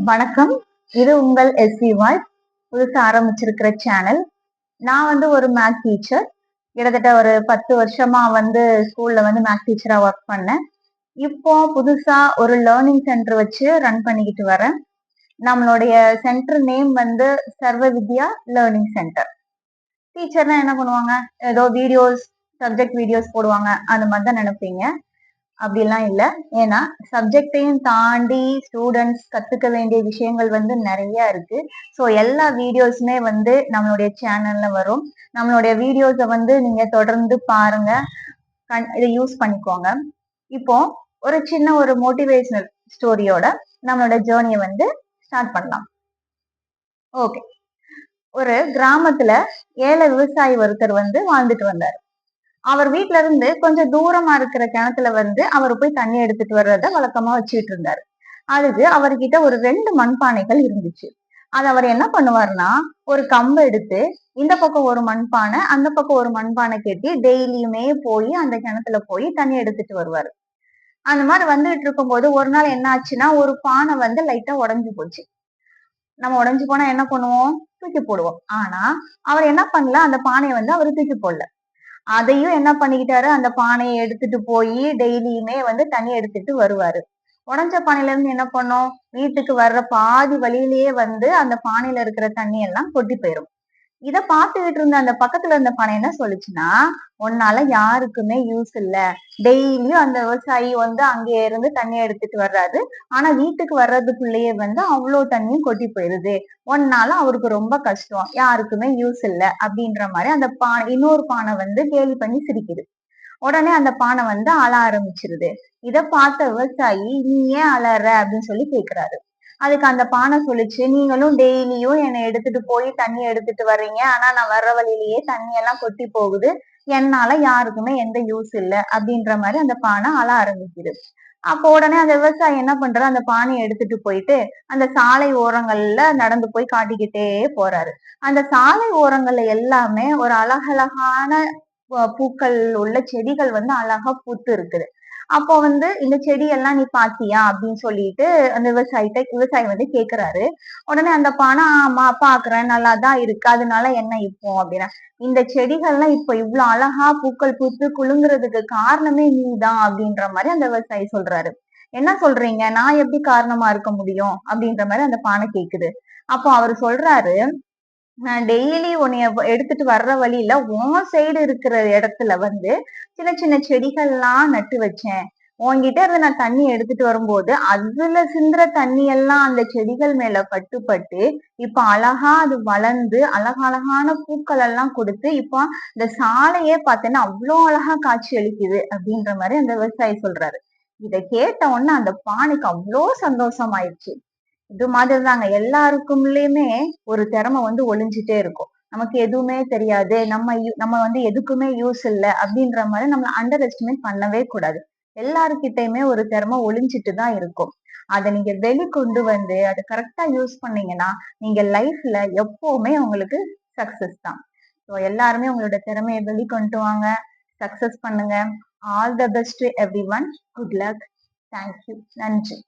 வணக்கம். இது உங்கள் எஸ்வி வாய்ஸ். புதுசா ஆரம்பிச்சிருக்கிற சேனல். நான் ஒரு மேத் டீச்சர். கிட்டத்தட்ட ஒரு 10 வருஷமா ஸ்கூல்ல மேத் டீச்சரா ஒர்க் பண்ணேன். இப்போ புதுசா ஒரு லேர்னிங் சென்டர் வச்சு ரன் பண்ணிக்கிட்டு வரேன். நம்மளுடைய சென்டர் நேம் சர்வ வித்யா லேர்னிங் சென்டர். டீச்சர்னா என்ன பண்ணுவாங்க? ஏதோ வீடியோஸ், சப்ஜெக்ட் வீடியோஸ் போடுவாங்க. அந்த மாதிரி தான் நினைப்பீங்க. அப்படிலாம் இல்ல. ஏன்னா சப்ஜெக்டையும் தாண்டி ஸ்டூடெண்ட்ஸ் கத்துக்க வேண்டிய விஷயங்கள் நிறைய இருக்கு. ஸோ எல்லா வீடியோஸுமே நம்மளுடைய சேனல்ல வரும். நம்மளுடைய வீடியோஸை நீங்க தொடர்ந்து பாருங்க. இதை யூஸ் பண்ணிக்கோங்க. இப்போ ஒரு சின்ன ஒரு மோட்டிவேஷனல் ஸ்டோரியோட நம்மளோட ஜேர்னியை ஸ்டார்ட் பண்ணலாம். ஓகே. ஒரு கிராமத்துல ஏழை விவசாயி ஒருத்தர் வாழ்ந்துட்டு வந்தார். அவர் வீட்ல இருந்து கொஞ்சம் தூரமா இருக்கிற கிணத்துல அவர் போய் தண்ணி எடுத்துட்டு வர்றத வழக்கமா வச்சுட்டு இருந்தாரு. அதுக்கு அவர்கிட்ட ஒரு 2 மண்பானைகள் இருந்துச்சு. அது அவர் என்ன பண்ணுவாருன்னா, ஒரு கம்பை எடுத்து இந்த பக்கம் ஒரு மண்பானை, அந்த பக்கம் ஒரு மண்பானை கட்டி டெய்லியுமே போய் அந்த கிணத்துல போய் தண்ணி எடுத்துட்டு வருவாரு. அந்த மாதிரி வந்துகிட்டு இருக்கும்போது ஒரு நாள் என்ன ஆச்சுன்னா, ஒரு பானை லைட்டா உடைஞ்சு போச்சு. நம்ம உடைஞ்சு போனா என்ன பண்ணுவோம்? தூக்கி போடுவோம். ஆனா அவர் என்ன பண்ணல, அந்த பானையை அவரு தூக்கி போடல. அதையும் என்ன பண்ணிக்கிட்டாரு, அந்த பானையை எடுத்துட்டு போய் டெய்லியுமே தண்ணி எடுத்துட்டு வருவாரு. உடைஞ்ச பானையில இருந்து என்ன பண்ணும்? வீட்டுக்கு வர்ற பாதி வழியிலேயே அந்த பானையில இருக்கிற தண்ணி எல்லாம் கொட்டி போயிரும். இத பார்த்துக்கிட்டு இருந்த அந்த பக்கத்துல இருந்த பானை என்ன சொல்லுச்சுன்னா, உன்னால யாருக்குமே யூஸ் இல்ல. டெய்லியும் அந்த விவசாயி அங்கே இருந்து தண்ணி எடுத்துட்டு வர்றாரு. ஆனா வீட்டுக்கு வர்றதுக்குள்ளேயே அவ்வளவு தண்ணியும் கொட்டி போயிருது. உன்னால அவருக்கு ரொம்ப கஷ்டம். யாருக்குமே யூஸ் இல்ல அப்படின்ற மாதிரி அந்த இன்னொரு பானை கேலி பண்ணி சிரிக்குது. உடனே அந்த பானை அழ ஆரம்பிச்சிருது. இத பார்த்த விவசாயி, நீ ஏன் அழற அப்படின்னு சொல்லி கேக்குறாரு. அதுக்கு அந்த பானை சொல்லுச்சு, நீங்களும் டெய்லியும் என்னை எடுத்துட்டு போய் தண்ணி எடுத்துட்டு வர்றீங்க. ஆனா நான் வர்ற வழியிலேயே தண்ணி எல்லாம் கொட்டி போகுது. என்னால யாருக்குமே எந்த யூஸ் இல்ல அப்படின்ற மாதிரி அந்த பானை அழ ஆரம்பிக்குது. அப்போ உடனே அந்த விவசாயி என்ன பண்றாரு, அந்த பானையை எடுத்துட்டு போயிட்டு அந்த சாலை ஓரங்கள்ல நடந்து போய் காட்டிக்கிட்டே போறாரு. அந்த சாலை ஓரங்கள்ல எல்லாமே ஒரு அழகழகான பூக்கள் உள்ள செடிகள் அழகா பூத்து இருக்குது. அப்போ இந்த செடி எல்லாம் நீ பாத்தியா அப்படின்னு சொல்லிட்டு அந்த விவசாயி கேக்குறாரு. உடனே அந்த பானை, ஆமா பாக்குறேன், நல்லாதான் இருக்கு, அதனால என்ன இப்போ அப்படின்னா, இந்த செடிகள்லாம் இப்ப இவ்வளவு அழகா பூக்கள் பூத்து குலுங்குறதுக்கு காரணமே நீதான் அப்படின்ற மாதிரி அந்த விவசாயி சொல்றாரு. என்ன சொல்றீங்க? நான் எப்படி காரணமா இருக்க முடியும் அப்படின்ற மாதிரி அந்த பானை கேக்குது. அப்போ அவரு சொல்றாரு, நான் டெய்லி உன்னைய எடுத்துட்டு வர்ற வழியில உன் சைடு இருக்கிற இடத்துல சின்ன சின்ன செடிகள்லாம் நட்டு வச்சேன். உன்கிட்ட இருந்து நான் தண்ணி எடுத்துட்டு வரும்போது அதுல சிந்துற தண்ணி எல்லாம் அந்த செடிகள் மேல பட்டு பட்டு இப்ப அழகா அது வளர்ந்து அழகழகான பூக்கள் எல்லாம் கொடுத்து இப்போ இந்த சாலையே பார்த்தேன்னா அவ்வளோ அழகா காட்சி அளிக்குது அப்படின்ற மாதிரி அந்த விவசாயி சொல்றாரு. இதை கேட்ட உடனே அந்த பானைக்கு அவ்வளோ சந்தோஷம் ஆயிடுச்சு. இது மாதிரிதாங்க எல்லாருக்குள்ளயுமே ஒரு திறமை ஒளிஞ்சிட்டே இருக்கும். நமக்கு எதுவுமே தெரியாது, நம்ம எதுக்குமே யூஸ் இல்ல அப்படின்ற மாதிரி நம்மள அண்டர் எஸ்டிமேட் பண்ணவே கூடாது. எல்லாருக்கிட்டையுமே ஒரு திறமை ஒளிஞ்சிட்டு தான் இருக்கும். அதை நீங்க வெளிக்கொண்டு அதை கரெக்டா யூஸ் பண்ணீங்கன்னா நீங்க லைஃப்ல எப்பவுமே உங்களுக்கு சக்சஸ் தான். ஸோ எல்லாருமே உங்களோட திறமையை வெளிக்கொண்டு வாங்க, சக்சஸ் பண்ணுங்க. All the best every one. Good luck. Thank you. நன்றி.